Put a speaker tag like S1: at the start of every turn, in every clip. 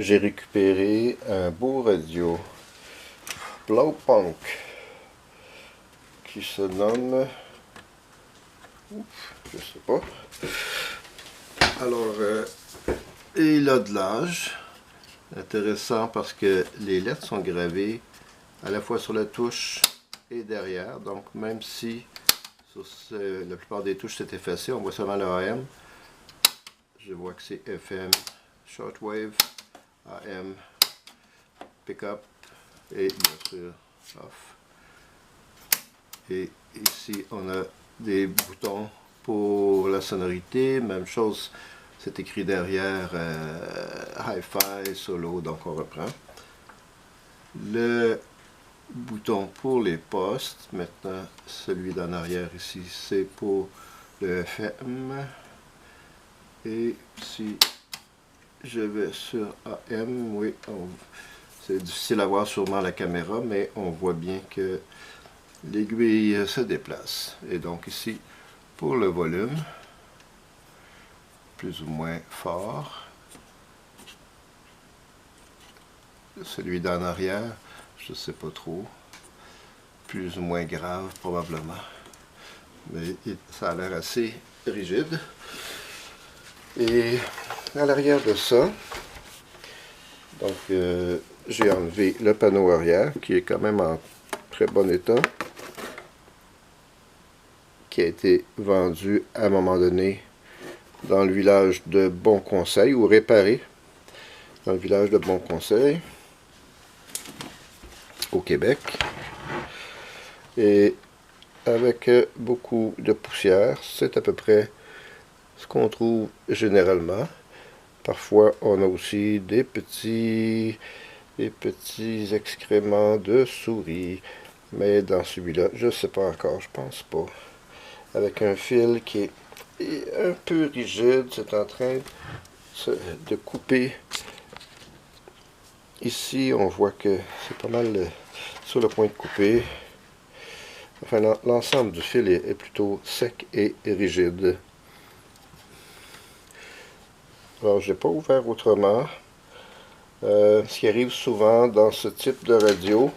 S1: j'ai récupéré un beau radio Blaupunkt qui se nomme, je sais pas. Alors, il a de l'âge. Intéressant parce que les lettres sont gravées à la fois sur la touche et derrière. Donc, même si sur la plupart des touches c'est effacé, on voit seulement le AM. Je vois que c'est FM, Shortwave, AM, Pickup et bien sûr Off. Et ici on a des boutons pour la sonorité, même chose, c'est écrit derrière Hi-Fi, Solo, donc on reprend. Le bouton pour les postes, maintenant celui d'en arrière ici, c'est pour le FM. Et si je vais sur AM, oui, c'est difficile à voir sûrement la caméra, mais on voit bien que l'aiguille se déplace. Et donc ici, pour le volume, plus ou moins fort. Celui d'en arrière, je ne sais pas trop. Plus ou moins grave, probablement. Mais ça a l'air assez rigide. Et à l'arrière de ça, donc j'ai enlevé le panneau arrière, qui est quand même en très bon état, qui a été vendu à un moment donné dans le village de Bon Conseil, ou réparé dans le village de Bon Conseil, au Québec, et avec beaucoup de poussière. C'est à peu près ce qu'on trouve généralement. Parfois, on a aussi des petits excréments de souris, mais dans celui-là, je ne sais pas encore, je pense pas. Avec un fil qui est un peu rigide, c'est en train de couper. Ici, on voit que c'est pas mal sur le point de couper. Enfin, l'ensemble du fil est plutôt sec et rigide. Alors, je n'ai pas ouvert autrement. Ce qui arrive souvent dans ce type de radio,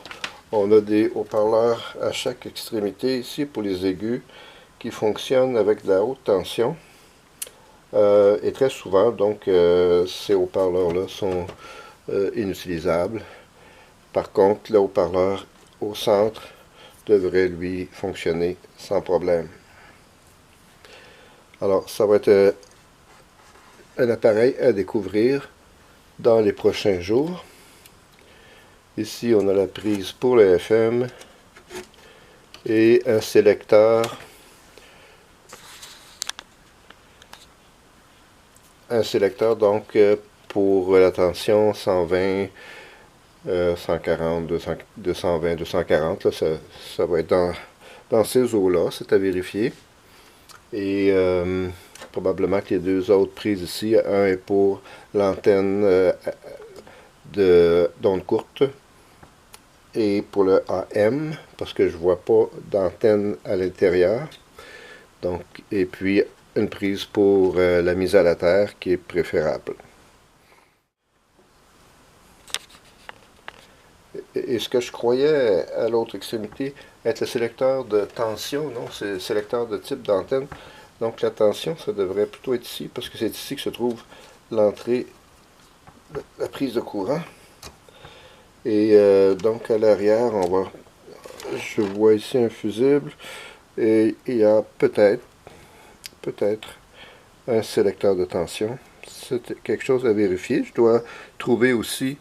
S1: on a des haut-parleurs à chaque extrémité ici pour les aigus qui fonctionnent avec de la haute tension. Et très souvent, donc, ces haut-parleurs-là sont inutilisables. Par contre, le haut-parleur au centre devrait, lui, fonctionner sans problème. Alors, ça va être un appareil à découvrir dans les prochains jours. Ici, on a la prise pour le FM et un sélecteur. Donc pour la tension 120, 140, 220, 240. Là, ça va être dans ces eaux-là, c'est à vérifier. Et probablement que les deux autres prises ici, un est pour l'antenne d'onde courte et pour le AM, parce que je vois pas d'antenne à l'intérieur. Donc, et puis une prise pour la mise à la terre qui est préférable. Et ce que je croyais à l'autre extrémité être le sélecteur de tension, non, c'est le sélecteur de type d'antenne. Donc la tension, ça devrait plutôt être ici, parce que c'est ici que se trouve l'entrée, la prise de courant. Et donc à l'arrière, je vois ici un fusible, et il y a peut-être un sélecteur de tension. C'est quelque chose à vérifier. Je dois trouver aussi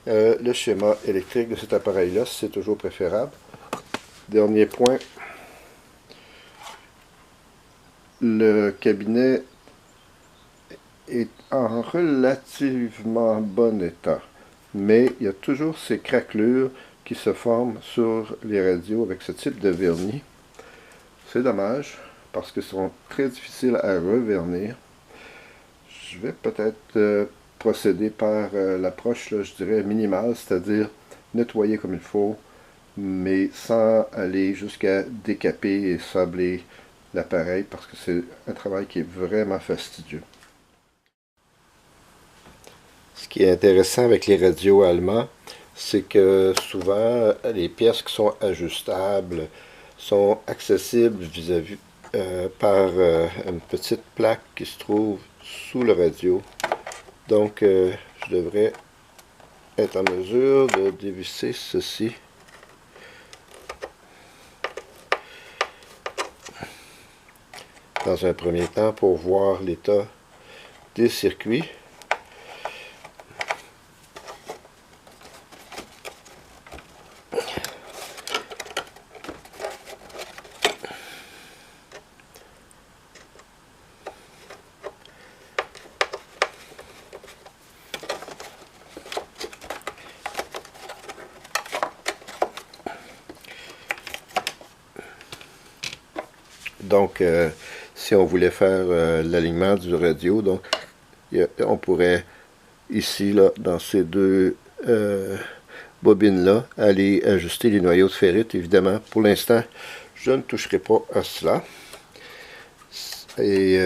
S1: le schéma électrique de cet appareil-là, si c'est toujours préférable. Dernier point, le cabinet est en relativement bon état, mais il y a toujours ces craquelures qui se forment sur les radios avec ce type de vernis. C'est dommage, parce qu'ils sont très difficiles à revernir. Je vais peut-être procéder par l'approche, je dirais, minimale, c'est-à-dire nettoyer comme il faut, mais sans aller jusqu'à décaper et sabler l'appareil, parce que c'est un travail qui est vraiment fastidieux. Ce qui est intéressant avec les radios allemands, c'est que souvent les pièces qui sont ajustables sont accessibles vis-à-vis par une petite plaque qui se trouve sous le radio. Donc je devrais être en mesure de dévisser ceci. Dans un premier temps pour voir l'état des circuits. Donc, si on voulait faire l'alignement du radio, donc on pourrait ici, là, dans ces deux bobines-là, aller ajuster les noyaux de ferrite. Évidemment, pour l'instant, je ne toucherai pas à cela. Et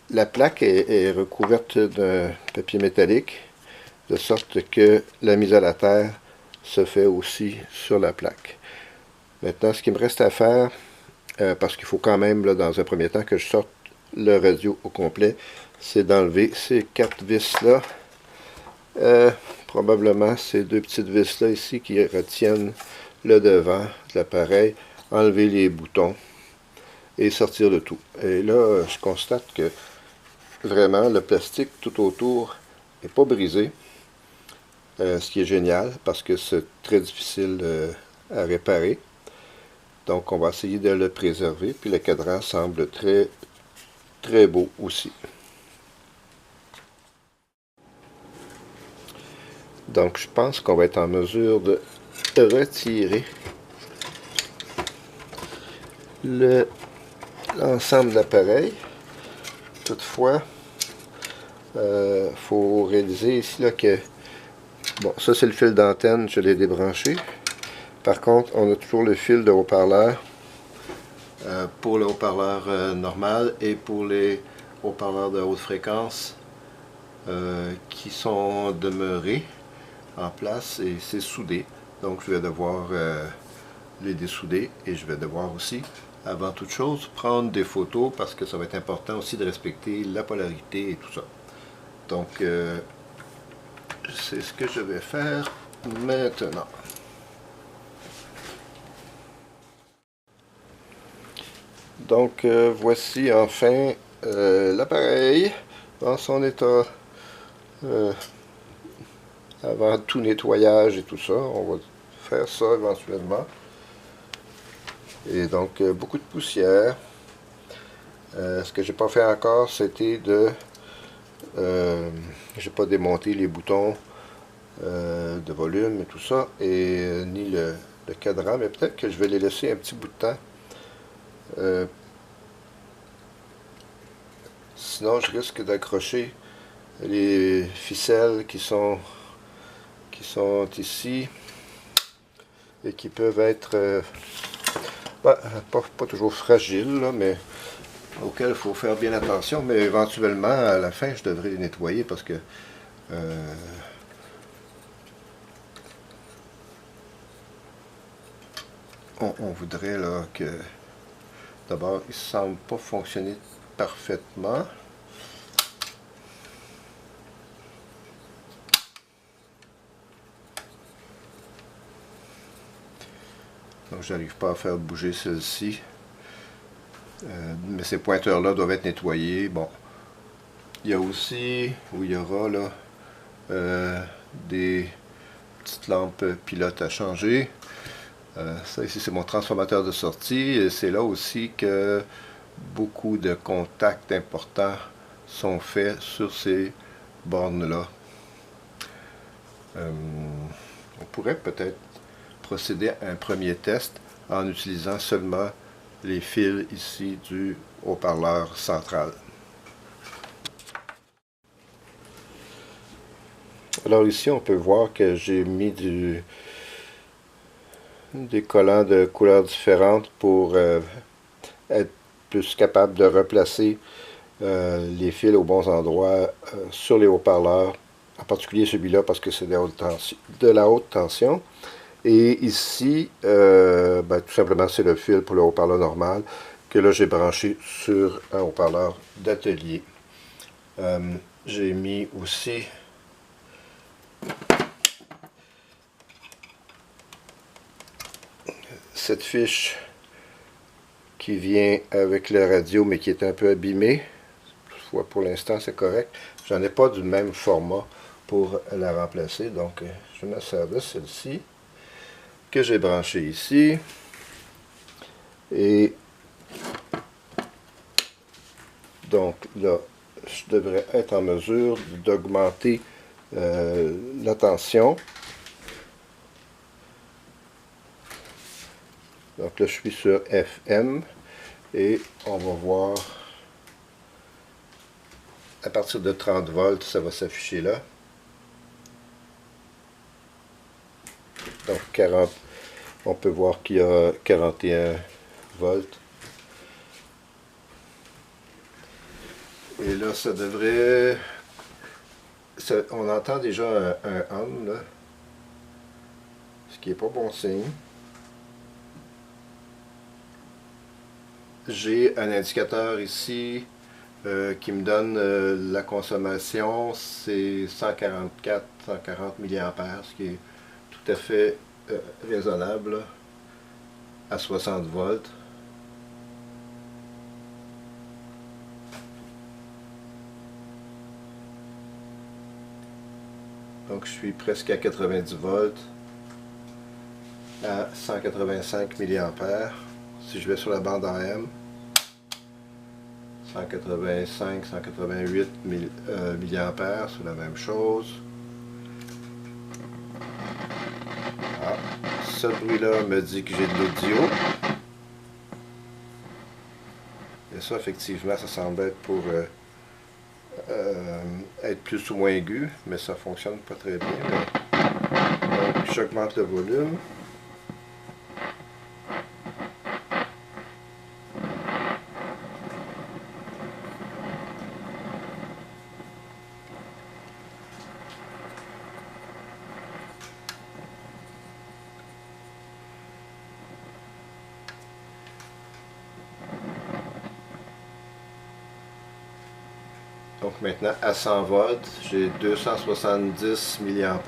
S1: la plaque est recouverte d'un papier métallique, de sorte que la mise à la terre se fait aussi sur la plaque. Maintenant, ce qu'il me reste à faire, parce qu'il faut quand même, là, dans un premier temps, que je sorte le radio au complet, c'est d'enlever ces 4 vis-là. Probablement ces 2 petites vis-là ici qui retiennent le devant de l'appareil, enlever les boutons et sortir le tout. Et là, je constate que vraiment le plastique tout autour n'est pas brisé, ce qui est génial parce que c'est très difficile à réparer. Donc on va essayer de le préserver, puis le cadran semble très très beau aussi. Donc je pense qu'on va être en mesure de retirer l'ensemble de l'appareil. Toutefois, faut réaliser ici là, que bon, ça c'est le fil d'antenne, je l'ai débranché. Par contre, on a toujours le fil de haut-parleur pour le haut-parleur normal et pour les haut-parleurs de haute fréquence qui sont demeurés en place et c'est soudé. Donc je vais devoir les dessouder et je vais devoir aussi, avant toute chose, prendre des photos parce que ça va être important aussi de respecter la polarité et tout ça. Donc c'est ce que je vais faire maintenant. Donc voici enfin l'appareil dans son état avant tout nettoyage et tout ça. On va faire ça éventuellement. Et donc beaucoup de poussière. Ce que j'ai pas fait encore, c'était de j'ai pas démonté les boutons de volume et tout ça, et ni le cadran, mais peut-être que je vais les laisser un petit bout de temps. Sinon je risque d'accrocher les ficelles qui sont ici et qui peuvent être pas toujours fragiles là, mais auxquelles il faut faire bien attention, mais éventuellement à la fin je devrais les nettoyer parce que on voudrait là que d'abord ils ne semblent pas fonctionner parfaitement. Donc j'arrive pas à faire bouger celle-ci. Mais ces pointeurs-là doivent être nettoyés. Bon, il y a aussi, où il y aura là, des petites lampes pilotes à changer. Ça ici c'est mon transformateur de sortie et c'est là aussi que beaucoup de contacts importants sont faits sur ces bornes-là. On pourrait peut-être procéder à un premier test en utilisant seulement les fils ici du haut-parleur central. Alors ici on peut voir que j'ai mis des collants de couleurs différentes pour être plus capable de replacer les fils aux bons endroits sur les haut-parleurs, en particulier celui-là parce que c'est de la haute tension. Et ici, tout simplement, c'est le fil pour le haut-parleur normal que là, j'ai branché sur un haut-parleur d'atelier. J'ai mis aussi cette fiche qui vient avec le radio, mais qui est un peu abîmée. Toutefois, pour l'instant, c'est correct. J'en ai pas du même format pour la remplacer, donc je me sers de celle-ci que j'ai branchée ici. Et donc là, je devrais être en mesure d'augmenter la tension. Donc là, je suis sur FM et on va voir à partir de 30 volts, ça va s'afficher là. Donc 40, on peut voir qu'il y a 41 volts. Et là, ça devrait... on entend déjà un hum, là, ce qui n'est pas bon signe. J'ai un indicateur ici qui me donne la consommation, c'est 140 mA, ce qui est tout à fait raisonnable là, à 60 volts. Donc je suis presque à 90 volts à 185 mA. Si je vais sur la bande AM, 185, 188 mA, c'est la même chose. Ah, ce bruit-là me dit que j'ai de l'audio. Et ça, effectivement, ça semble être pour être plus ou moins aigu, mais ça fonctionne pas très bien. Donc, j'augmente le volume. Donc maintenant, à 100 volts, j'ai 270 mA.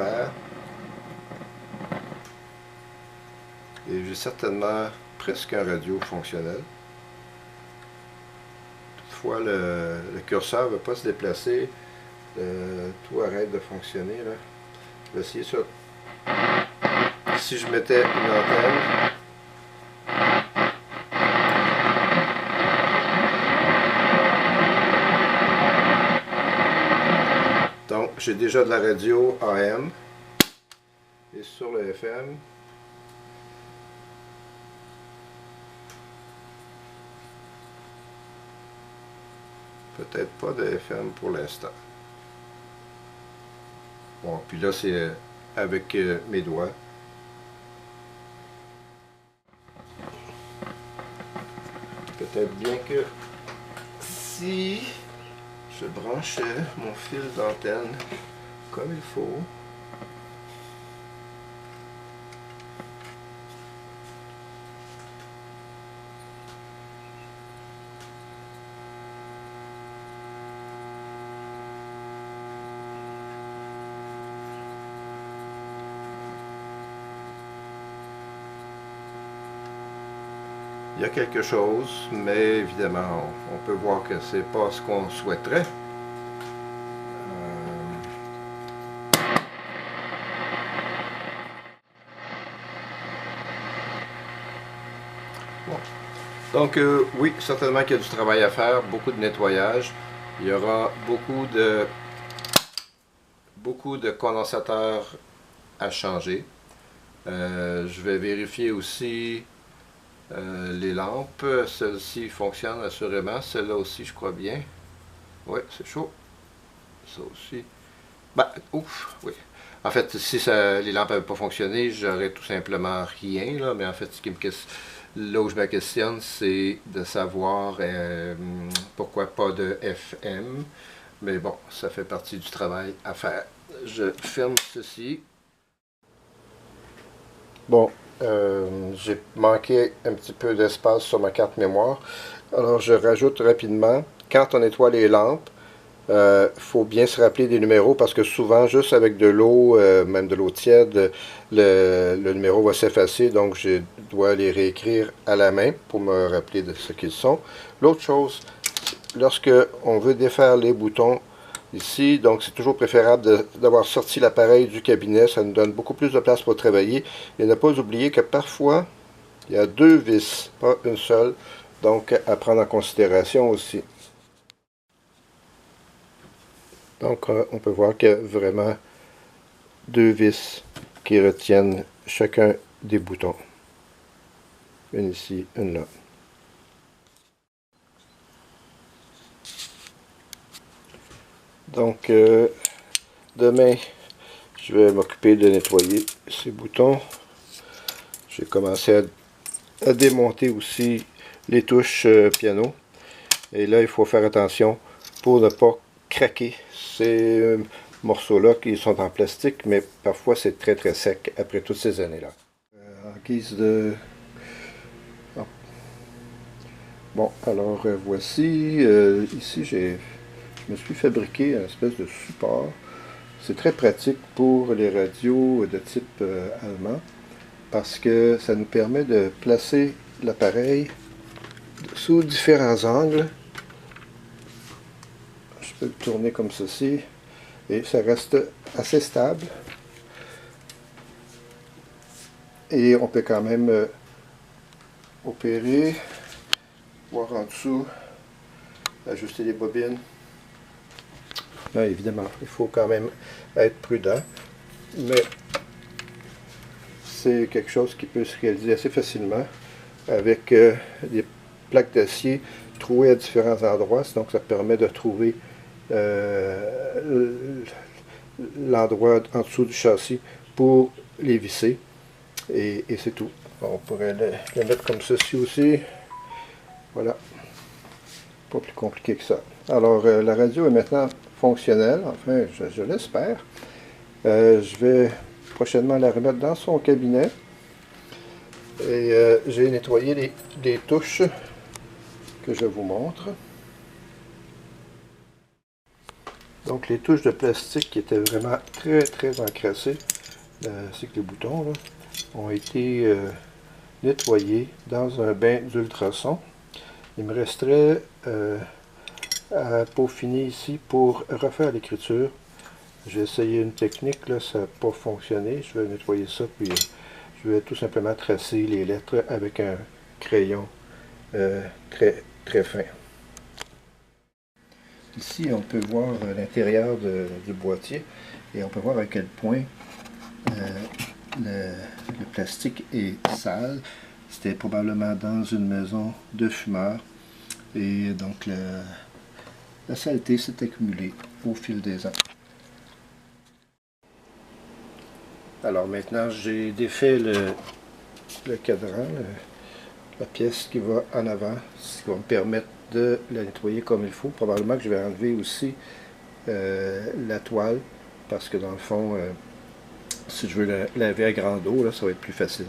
S1: Et j'ai certainement presque un radio fonctionnel. Toutefois, le curseur ne va pas se déplacer. Tout arrête de fonctionner, là. Je vais essayer ça. Si je mettais une antenne... Donc, j'ai déjà de la radio AM. Et sur le FM, peut-être pas de FM pour l'instant. Bon, puis là, c'est avec mes doigts. Peut-être bien que si je branchais mon fil d'antenne comme il faut, il y a quelque chose, mais évidemment, on peut voir que c'est pas ce qu'on souhaiterait. Bon. Donc, oui, certainement qu'il y a du travail à faire, beaucoup de nettoyage. Il y aura beaucoup de condensateurs à changer. Je vais vérifier aussi les lampes. Celle-ci fonctionne assurément. Celle-là aussi, je crois bien. Oui, c'est chaud. Ça aussi. Bah, ouf, oui. En fait, si les lampes n'avaient pas fonctionné, j'aurais tout simplement rien, là, mais en fait, ce qui me casse, Là où je me questionne, c'est de savoir pourquoi pas de FM. Mais bon, ça fait partie du travail à faire. Je ferme ceci. Bon, j'ai manqué un petit peu d'espace sur ma carte mémoire. Alors je rajoute rapidement, quand on nettoie les lampes, faut bien se rappeler des numéros parce que souvent, juste avec de l'eau, même de l'eau tiède, le numéro va s'effacer. Donc, je dois les réécrire à la main pour me rappeler de ce qu'ils sont. L'autre chose, lorsque on veut défaire les boutons ici, donc c'est toujours préférable d'avoir sorti l'appareil du cabinet. Ça nous donne beaucoup plus de place pour travailler. Et ne pas oublier que parfois, il y a deux vis, pas une seule. Donc, à prendre en considération aussi. Donc, on peut voir qu'il y a vraiment deux vis qui retiennent chacun des boutons. Une ici, une là. Donc, demain, je vais m'occuper de nettoyer ces boutons. J'ai commencé à démonter aussi les touches piano. Et là, il faut faire attention pour ne pas craquer ces morceaux-là qui sont en plastique, mais parfois c'est très très sec après toutes ces années-là. En guise de... Oh. Bon, alors voici, ici je me suis fabriqué une espèce de support. C'est très pratique pour les radios de type allemand, parce que ça nous permet de placer l'appareil sous différents angles. Je peux le tourner comme ceci et ça reste assez stable. Et on peut quand même opérer, voir en dessous, ajuster les bobines. Là, évidemment, il faut quand même être prudent, mais c'est quelque chose qui peut se réaliser assez facilement avec des plaques d'acier trouées à différents endroits, donc ça permet de trouver l'endroit en dessous du châssis pour les visser, et c'est tout. On pourrait le mettre comme ceci aussi. Voilà, pas plus compliqué que ça. Alors la radio est maintenant fonctionnelle, enfin je l'espère. Je vais prochainement la remettre dans son cabinet, et j'ai nettoyé les touches que je vous montre. Donc les touches de plastique qui étaient vraiment très très encrassées, ainsi que les boutons là, ont été nettoyés dans un bain d'ultrasons. Il me resterait à peaufiner ici pour refaire l'écriture. J'ai essayé une technique, là, ça n'a pas fonctionné. Je vais nettoyer ça, puis je vais tout simplement tracer les lettres avec un crayon très très fin. Ici, on peut voir l'intérieur du boîtier et on peut voir à quel point le plastique est sale. C'était probablement dans une maison de fumeurs et donc la saleté s'est accumulée au fil des ans. Alors maintenant, j'ai défait le cadran, la pièce qui va en avant, ce qui va me permettre de la nettoyer comme il faut. Probablement que je vais enlever aussi la toile, parce que dans le fond, si je veux la laver à grande eau, là, ça va être plus facile.